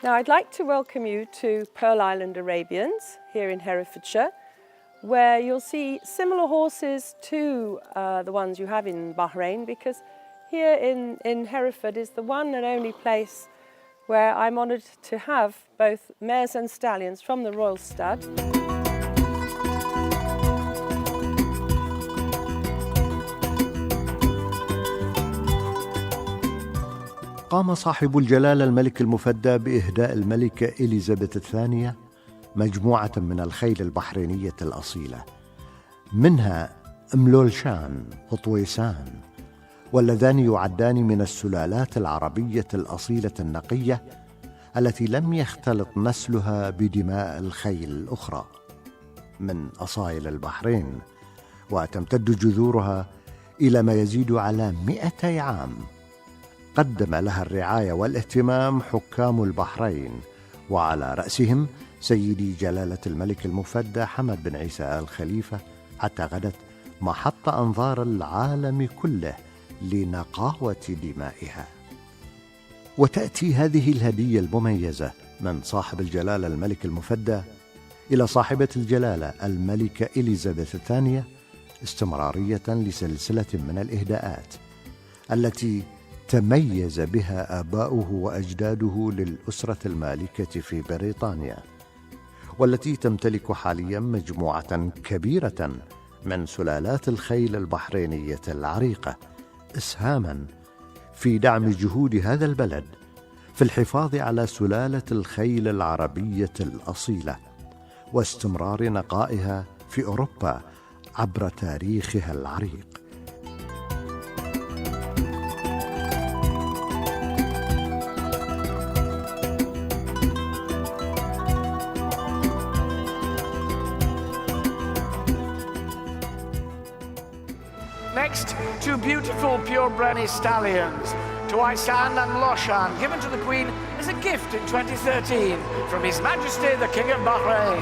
Now I'd like to welcome you to Pearl Island Arabians here in Herefordshire, where you'll see similar horses to the ones you have in Bahrain, because here in Hereford is the one and only place where I'm honoured to have both mares and stallions from the Royal Stud. قام صاحب الجلالة الملك المفدى بإهداء الملكة إليزابيث الثانية مجموعة من الخيل البحرينية الأصيلة، منها ملولشان وطويسان، واللذان يعدان من السلالات العربية الأصيلة النقية التي لم يختلط نسلها بدماء الخيل الأخرى، من أصايل البحرين، وتمتد جذورها إلى ما يزيد على 200 عام. قدم لها الرعاية والاهتمام حكام البحرين، وعلى رأسهم سيدي جلالة الملك المفدى حمد بن عيسى آل خليفة، حتى غدت محط أنظار العالم كله لنقاوة دمائها. وتأتي هذه الهدية المميزة من صاحب الجلالة الملك المفدى إلى صاحبة الجلالة الملكة إليزابيث الثانية استمرارية لسلسلة من الإهداءات التي تميز بها آباؤه وأجداده للأسرة المالكة في بريطانيا، والتي تمتلك حاليا مجموعة كبيرة من سلالات الخيل البحرينية العريقة، إسهاما في دعم جهود هذا البلد في الحفاظ على سلالة الخيل العربية الأصيلة واستمرار نقائها في أوروبا عبر تاريخها العريق. Next, two beautiful purebred stallions, Tuaisan and Loshan, given to the Queen as a gift in 2013 from His Majesty the King of Bahrain.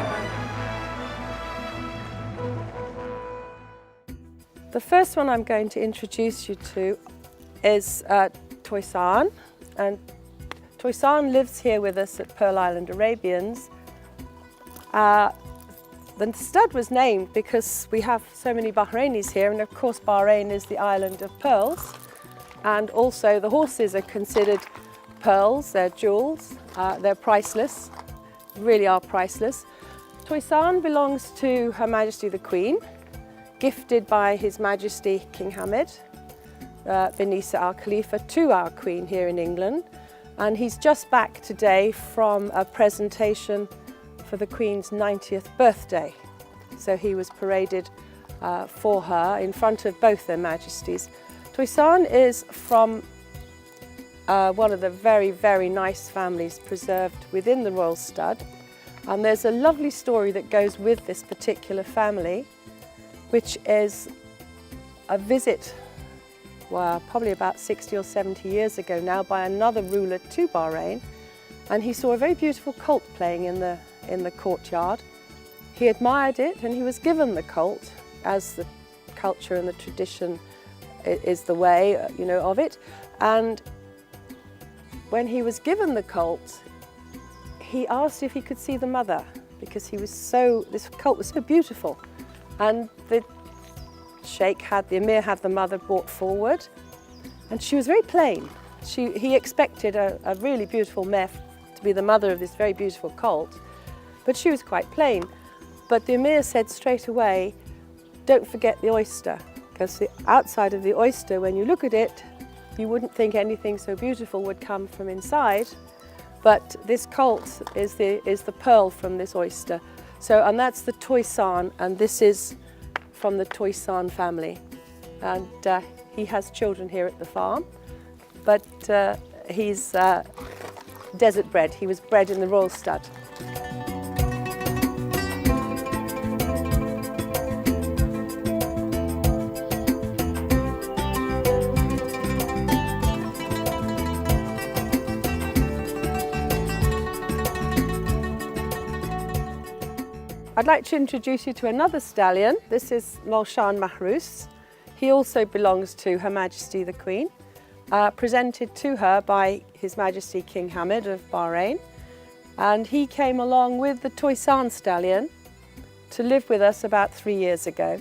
The first one I'm going to introduce you to is Tuaisan, and Tuaisan lives here with us at Pearl Island Arabians. The stud was named because we have so many Bahrainis here, and of course Bahrain is the island of pearls, and also the horses are considered pearls, they're jewels, they're priceless, really are priceless. Tuaisan belongs to Her Majesty the Queen, gifted by His Majesty King Hamad bin Isa Al Khalifa to our Queen here in England, and he's just back today from a presentation for the Queen's 90th birthday. So he was paraded for her in front of both their Majesties. Tuaisan is from one of the very, very nice families preserved within the Royal Stud, and there's a lovely story that goes with this particular family, which is a visit, well, probably about 60 or 70 years ago now, by another ruler to Bahrain, and he saw a very beautiful colt playing in the courtyard. He admired it and he was given the colt, as the culture and the tradition is the way, of it. And when he was given the colt, he asked if he could see the mother, because this colt was so beautiful. And the Emir had the mother brought forward, and she was very plain. He expected a really beautiful mare to be the mother of this very beautiful colt, but she was quite plain. But the Emir said straight away, don't forget the oyster, because the outside of the oyster, when you look at it, you wouldn't think anything so beautiful would come from inside, but this colt is the pearl from this oyster. And that's the Tuaisan, and this is from the Tuaisan family. And he has children here at the farm, but he's desert bred. He was bred in the Royal Stud. I'd like to introduce you to another stallion. This is Molshan Mahrous. He also belongs to Her Majesty the Queen, presented to her by His Majesty King Hamad of Bahrain. And he came along with the Toisan stallion to live with us about 3 years ago.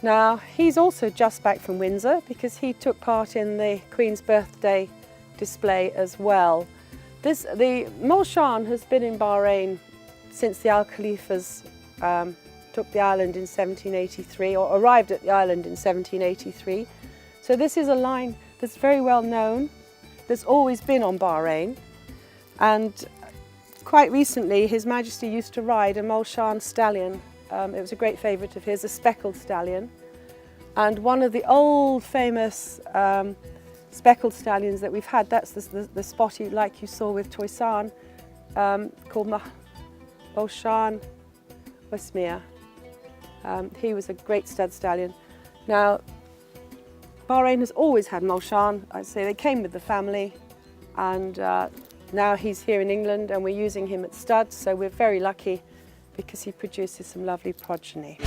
Now, he's also just back from Windsor because he took part in the Queen's birthday display as well. The Molshan has been in Bahrain since the Al Khalifas took the island in 1783, or arrived at the island in 1783. So this is a line that's very well known, that's always been on Bahrain. And quite recently, His Majesty used to ride a Molshan stallion. It was a great favourite of his, a speckled stallion. And one of the old famous speckled stallions that we've had, that's the spotty, like you saw with Toisan, called Molshan Wasmir. He was a great stud stallion. Now, Bahrain has always had Molshan. I'd say they came with the family, and now he's here in England and we're using him at studs, so we're very lucky because he produces some lovely progeny.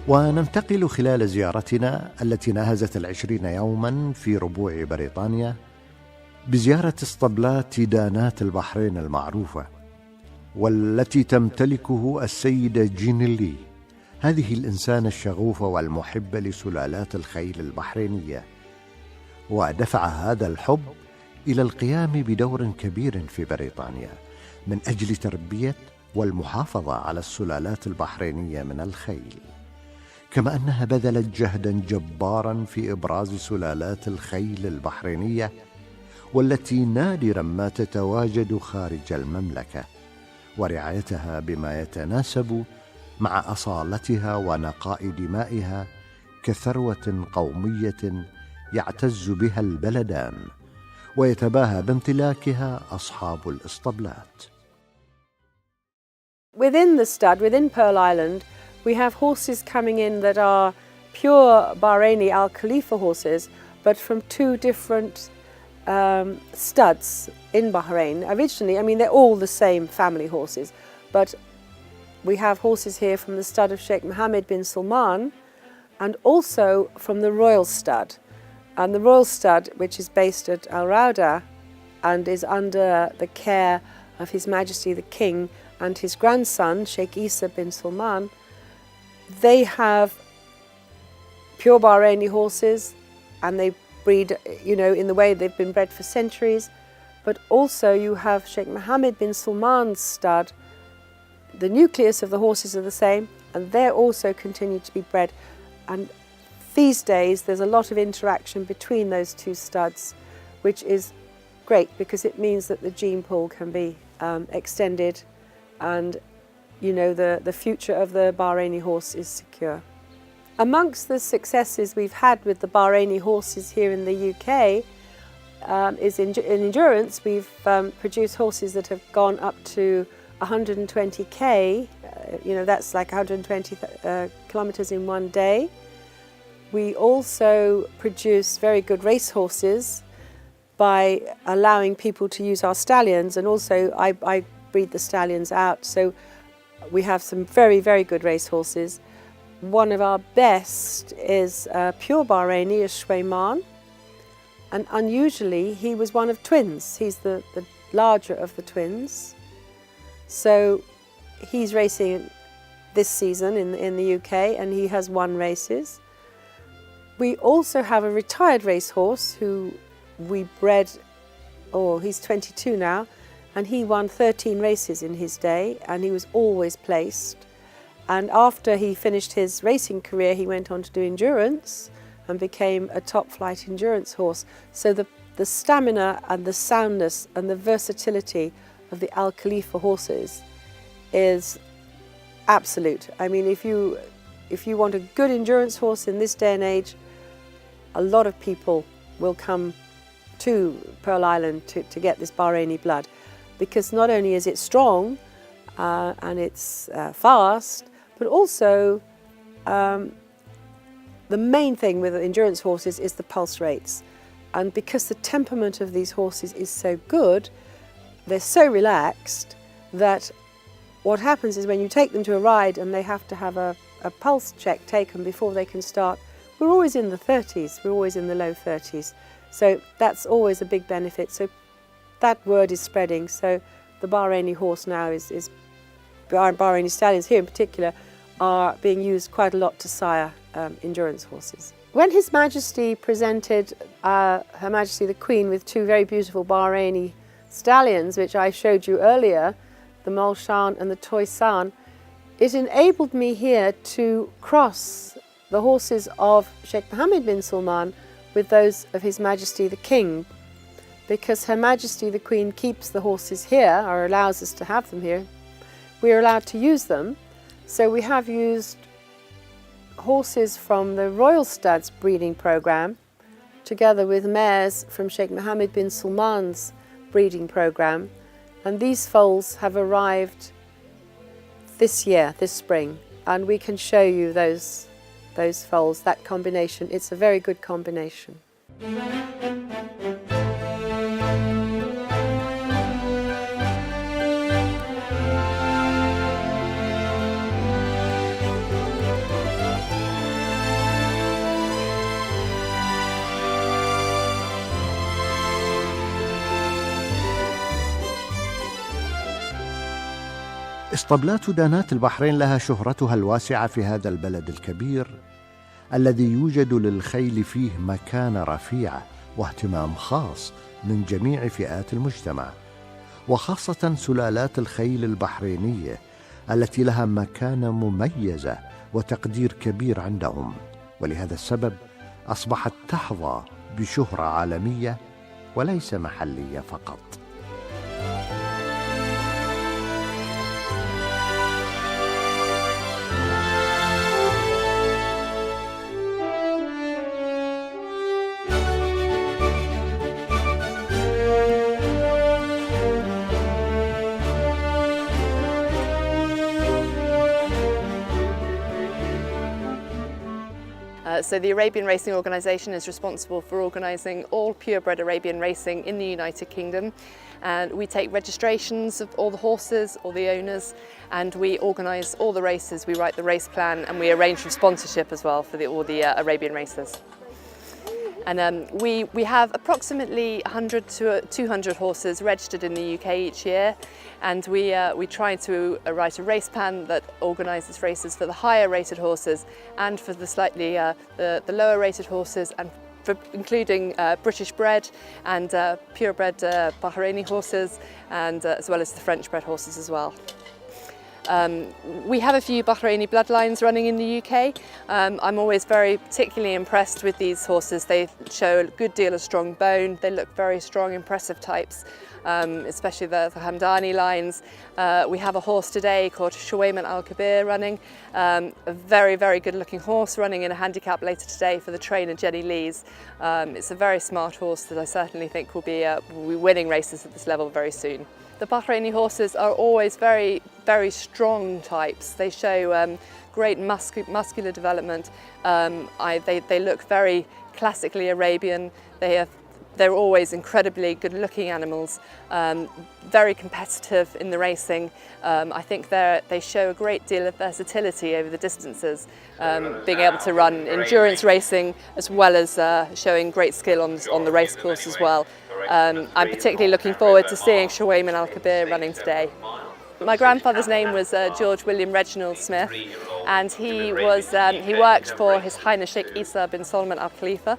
وننتقل خلال زيارتنا التي ناهزت 20 يوما في ربوع بريطانيا بزيارة اسطبلات دانات البحرين المعروفة، والتي تمتلكه السيدة جين لي، هذه الإنسانة الشغوفة والمحبة لسلالات الخيل البحرينية، ودفع هذا الحب إلى القيام بدور كبير في بريطانيا من أجل تربية والمحافظة على السلالات البحرينية من الخيل، كما أنها بذلت جهداً جباراً في إبراز سلالات الخيل البحرينية والتي نادراً ما تتواجد خارج المملكة، ورعايتها بما يتناسب مع أصالتها ونقاء دمائها كثروة قومية يعتز بها البلدان ويتباهى بامتلاكها أصحاب الإسطبلات. Within the stud, within Pearl Island, we have horses coming in that are pure Bahraini Al Khalifa horses, but from two different studs in Bahrain. Originally, I mean, they're all the same family horses, but we have horses here from the stud of Sheikh Mohammed bin Salman and also from the royal stud. And the royal stud, which is based at Al Rauda and is under the care of His Majesty the King and his grandson, Sheikh Isa bin Salman, they have pure Bahraini horses and they breed, you know, in the way they've been bred for centuries. But also you have Sheikh Mohammed bin Salman's stud. The nucleus of the horses are the same and they're also continue to be bred. And these days there's a lot of interaction between those two studs, which is great because it means that the gene pool can be extended and, you know, the future of the Bahraini horse is secure. Amongst the successes we've had with the Bahraini horses here in the UK is in endurance. We've produced horses that have gone up to 120k, you know, that's like 120 kilometers in one day. We also produce very good race horses by allowing people to use our stallions, and also I breed the stallions out. So we have some very, very good race horses. One of our best is pure Bahraini, is Shwayman. And unusually, he was one of twins. He's the larger of the twins. So he's racing this season in the UK and he has won races. We also have a retired racehorse who we bred, he's 22 now, and he won 13 races in his day and he was always placed. And after he finished his racing career, he went on to do endurance and became a top flight endurance horse. So the stamina and the soundness and the versatility of the Al Khalifa horses is absolute. I mean, if you want a good endurance horse in this day and age, a lot of people will come to Pearl Island to get this Bahraini blood, because not only is it strong and it's fast, but also the main thing with endurance horses is the pulse rates. And because the temperament of these horses is so good, they're so relaxed that what happens is when you take them to a ride and they have to have a pulse check taken before they can start, we're always in the 30s, we're always in the low 30s. So that's always a big benefit. So that word is spreading. So the Bahraini horse now Bahraini stallions here in particular, are being used quite a lot to sire endurance horses. When His Majesty presented Her Majesty the Queen with two very beautiful Bahraini stallions, which I showed you earlier, the Mulshan and the Toysan, it enabled me here to cross the horses of Sheikh Mohammed bin Salman with those of His Majesty the King, because Her Majesty the Queen keeps the horses here, or allows us to have them here. We are allowed to use them, so we have used horses from the Royal Studs breeding program, together with mares from Sheikh Mohammed bin Salman's breeding program, and these foals have arrived this year, this spring, and we can show you those foals, that combination. It's a very good combination. اسطبلات دانات البحرين لها شهرتها الواسعة في هذا البلد الكبير الذي يوجد للخيل فيه مكانة رفيعة واهتمام خاص من جميع فئات المجتمع، وخاصة سلالات الخيل البحرينية التي لها مكانة مميزة وتقدير كبير عندهم، ولهذا السبب أصبحت تحظى بشهرة عالمية وليس محلية فقط. So the Arabian Racing Organisation is responsible for organising all purebred Arabian racing in the United Kingdom, and we take registrations of all the horses, all the owners, and we organise all the races. We write the race plan and we arrange for sponsorship as well for all the Arabian races. And we have approximately 100 to 200 horses registered in the UK each year, and we try to write a race plan that organises races for the higher rated horses and for the slightly the lower rated horses, and for including British bred and purebred Bahraini horses, and as well as the French bred horses as well. We have a few Bahraini bloodlines running in the UK. I'm always very particularly impressed with these horses. They show a good deal of strong bone. They look very strong, impressive types, especially the Hamdani lines. We have a horse today called Shuwayman Al-Kabir running, a very, very good looking horse running in a handicap later today for the trainer Jenny Lees. It's a very smart horse that I certainly think will be winning races at this level very soon. The Bahraini horses are always very, very strong types. They show great muscular development. They look very classically Arabian. They're always incredibly good-looking animals, very competitive in the racing. I think they show a great deal of versatility over the distances, being able to run endurance racing as well as showing great skill on the race course as well. I'm particularly looking forward to seeing Shuwayman Al-Kabir running today. My grandfather's name was George William Reginald Smith, and he worked for His Highness Sheikh Isa bin Salman Al Khalifa.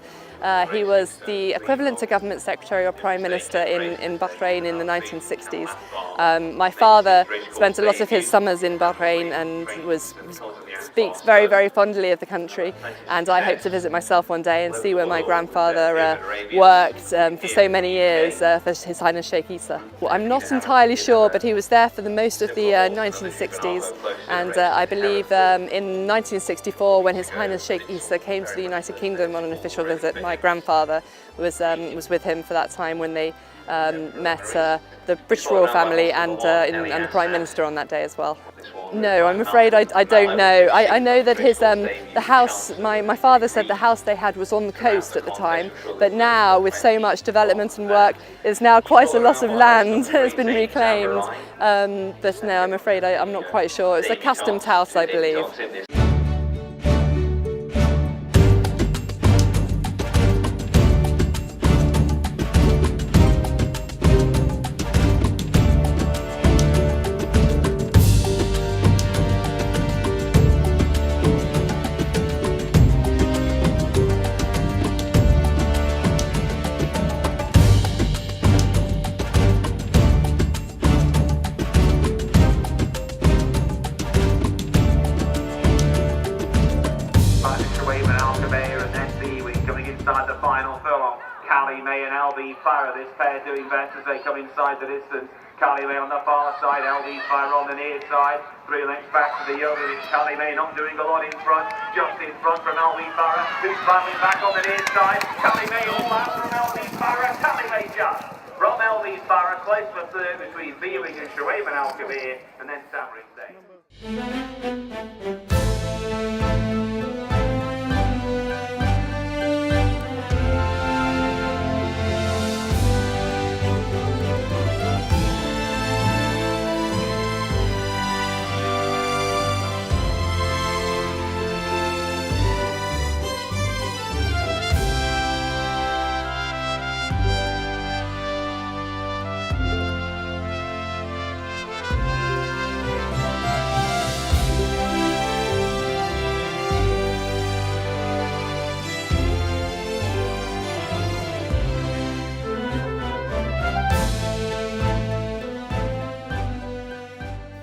He was the equivalent to government secretary or prime minister in Bahrain in the 1960s. My father spent a lot of his summers in Bahrain and speaks very, very fondly of the country, and I hope to visit myself one day and see where my grandfather worked for so many years for His Highness Sheikh Isa. Well, I'm not entirely sure, but he was there for most of the 1960s, and I believe in 1964, when His Highness Sheikh Isa came to the United Kingdom on an official visit, my grandfather was with him for that time when they met the British royal family and the Prime Minister on that day as well. No, I'm afraid I don't know. I know that his the house, my father said the house they had was on the coast at the time, but now with so much development and work, it's now quite a lot of land has been reclaimed. But no, I'm afraid I'm not quite sure. It's a customs house, I believe. This pair doing best as they come inside the distance. Carly May on the far side, LB Fire on the near side. 3 lengths back to the yoga. It's Carly May not doing a lot in front. Just in front from LB Fire, who's travelling back on the near side. Carly May all out from LB Fire. Carly May just from LB Fire, close for third between Viewing and Shuaib and Al Kabir, and then Samri Singh.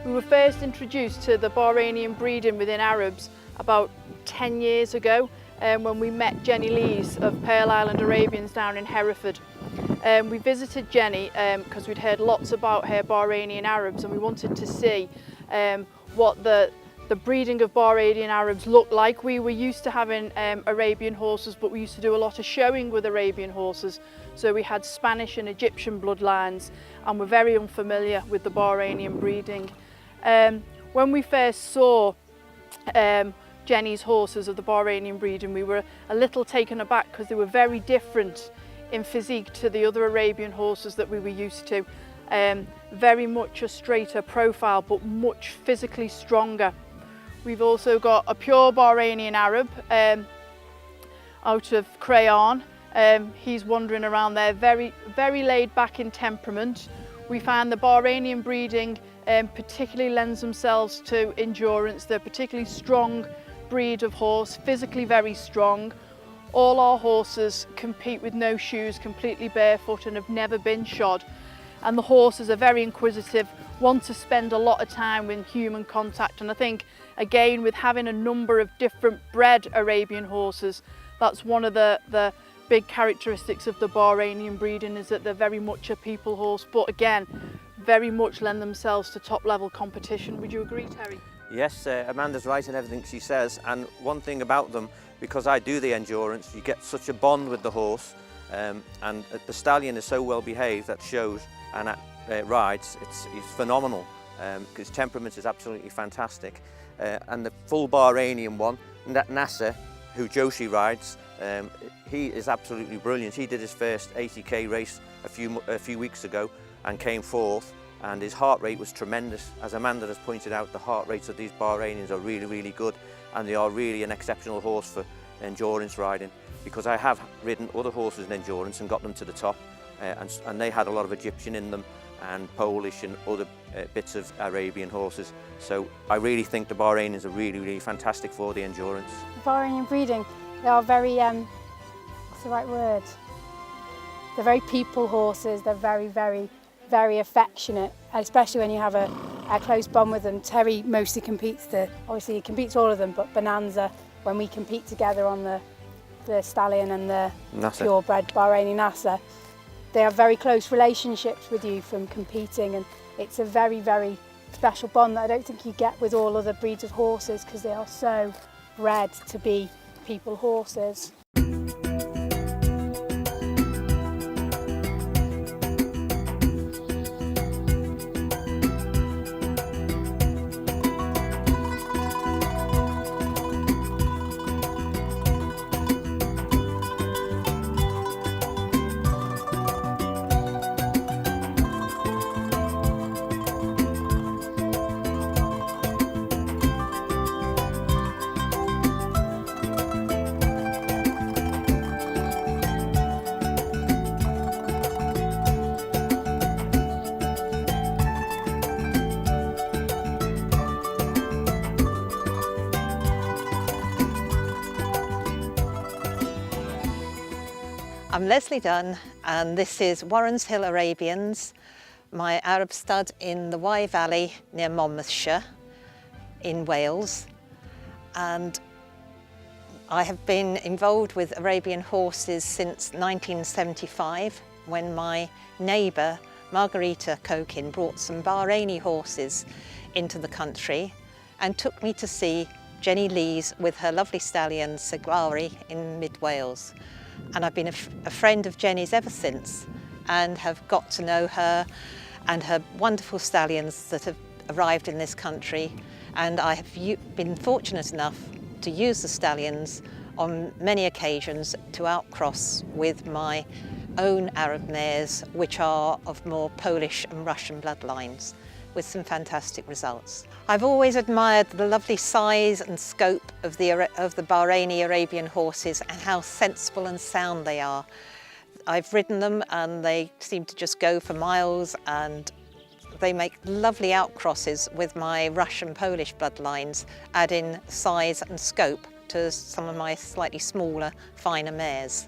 We were first introduced to the Bahrainian breeding within Arabs about 10 years ago when we met Jenny Lees of Pearl Island Arabians down in Hereford. We visited Jenny because we'd heard lots about her Bahrainian Arabs, and we wanted to see what the breeding of Bahrainian Arabs looked like. We were used to having Arabian horses, but we used to do a lot of showing with Arabian horses. So we had Spanish and Egyptian bloodlines, and we're very unfamiliar with the Bahrainian breeding. When we first saw Jenny's horses of the Bahrainian breeding, we were a little taken aback because they were very different in physique to the other Arabian horses that we were used to. Very much a straighter profile, but much physically stronger. We've also got a pure Bahrainian Arab out of Crayon. He's wandering around there, very laid back in temperament. We find the Bahrainian breeding particularly lends themselves to endurance. They're a particularly strong breed of horse, physically very strong. All our horses compete with no shoes, completely barefoot, and have never been shod. And the horses are very inquisitive, want to spend a lot of time in human contact. And I think, again, with having a number of different bred Arabian horses, that's one of the big characteristics of the Bahrainian breeding, is that they're very much a people horse, but again, very much lend themselves to top level competition. Would you agree, Terry? Yes, Amanda's right in everything she says, and one thing about them, because I do the endurance, you get such a bond with the horse, and the stallion is so well behaved at shows and at rides, it's phenomenal, because temperament is absolutely fantastic. And the full Bahrainian one, that Nasser, who Joshi rides, he is absolutely brilliant. He did his first 80k race a few weeks ago and came fourth, and his heart rate was tremendous. As Amanda has pointed out, the heart rates of these Bahrainians are really good, and they are really an exceptional horse for endurance riding, because I have ridden other horses in endurance and got them to the top, and they had a lot of Egyptian in them and Polish and other bits of Arabian horses. So I really think the Bahrainians are really fantastic for the endurance. The Bahrainian breeding, they are very, what's the right word? They're very people horses. They're very affectionate, especially when you have a close bond with them. Terry mostly competes obviously he competes all of them, but Bonanza, when we compete together on the stallion and the purebred Bahraini Nasser, they have very close relationships with you from competing, and it's a very special bond that I don't think you get with all other breeds of horses, because they are so bred to be people horses. I'm Leslie Dunn, and this is Warren's Hill Arabians, my Arab stud in the Wye Valley near Monmouthshire in Wales. And I have been involved with Arabian horses since 1975, when my neighbour Margarita Kokin brought some Bahraini horses into the country and took me to see Jenny Lees with her lovely stallion Segwari in mid-Wales. And I've been a friend of Jenny's ever since, and have got to know her and her wonderful stallions that have arrived in this country. And I have been fortunate enough to use the stallions on many occasions to outcross with my own Arab mares, which are of more Polish and Russian bloodlines, with some fantastic results. I've always admired the lovely size and scope of the Bahraini Arabian horses and how sensible and sound they are. I've ridden them and they seem to just go for miles, and they make lovely outcrosses with my Russian Polish bloodlines, adding size and scope to some of my slightly smaller, finer mares.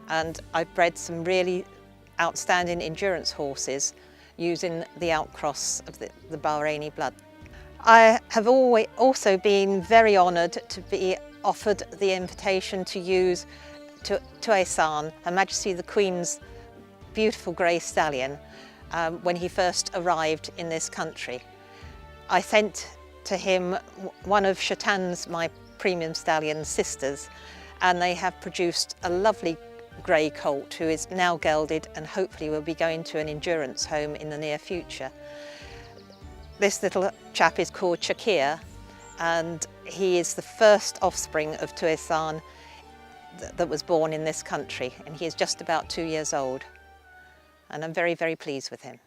And I've bred some really outstanding endurance horses using the outcross of the Bahraini blood. I have also been very honoured to be offered the invitation to use Tuasan, Her Majesty the Queen's beautiful grey stallion, when he first arrived in this country. I sent to him one of Chatan's, my premium stallion sisters, and they have produced a lovely grey colt who is now gelded and hopefully will be going to an endurance home in the near future. This little chap is called Shakir, and he is the first offspring of Tuasan that was born in this country, and he is just about 2 years old, and I'm very, very pleased with him.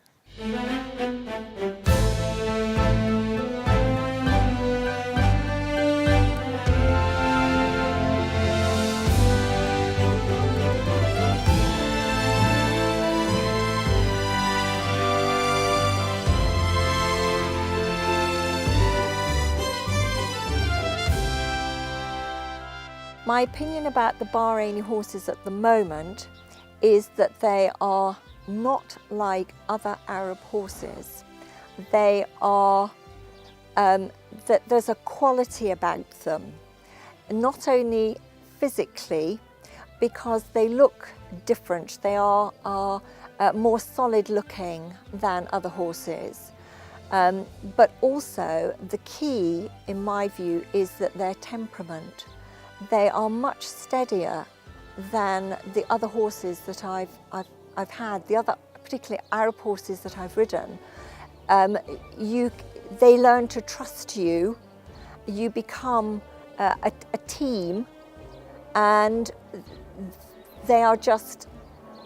My opinion about the Bahraini horses at the moment is that they are not like other Arab horses. They are, that there's a quality about them, not only physically, because they look different. They are more solid looking than other horses. But also the key, in my view, is that their temperament. They are much steadier than the other horses that I've had, the other particularly Arab horses that I've ridden. They learn to trust you, you become a team, and they are just,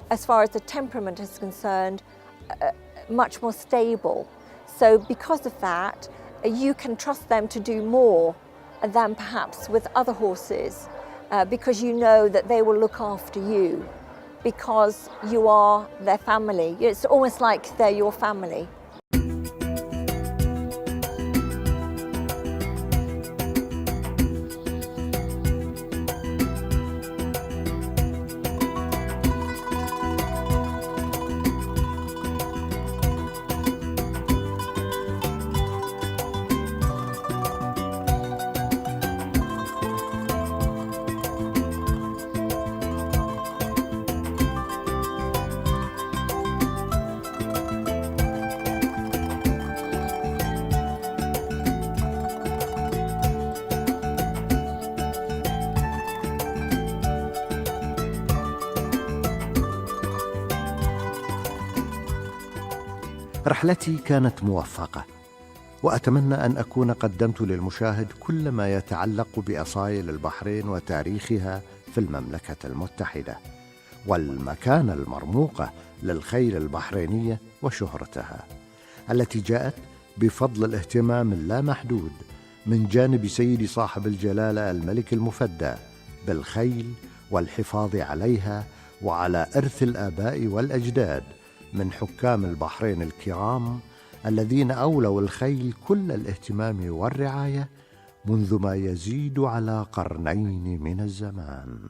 as far as the temperament is concerned, much more stable. So because of that, you can trust them to do more than perhaps with other horses, because you know that they will look after you because you are their family. It's almost like they're your family. رحلتي كانت موفقة، وأتمنى أن أكون قدمت للمشاهد كل ما يتعلق بأصايل البحرين وتاريخها في المملكة المتحدة، والمكانة المرموقة للخيل البحرينية وشهرتها التي جاءت بفضل الاهتمام اللامحدود من جانب سيدي صاحب الجلالة الملك المفدى بالخيل والحفاظ عليها وعلى إرث الآباء والأجداد من حكام البحرين الكرام الذين أولوا الخيل كل الاهتمام والرعاية منذ ما يزيد على قرنين من الزمان.